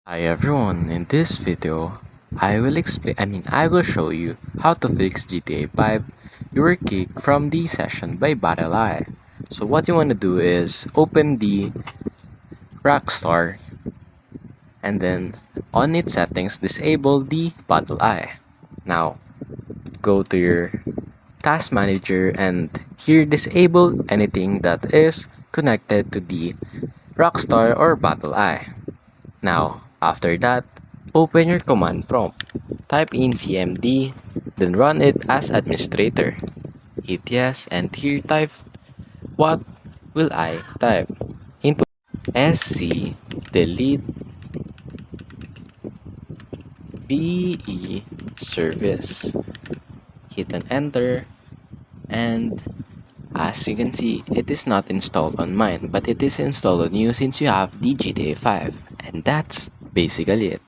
Hi everyone, in this video, I will show you how to fix GTA 5. You were kicked from the session by Battleye. So what you want to do is open the Rockstar and then on its settings disable the Battleye. Now go to your task manager and here disable anything that is connected to the Rockstar or Battleye. Now, after that, open your command prompt. Type in cmd, then run it as administrator. Hit yes, and here type what will I type. Input sc delete ve service. Hit an enter, and as you can see, it is not installed on mine, but it is installed on you since you have the GTA 5. And that's basically it.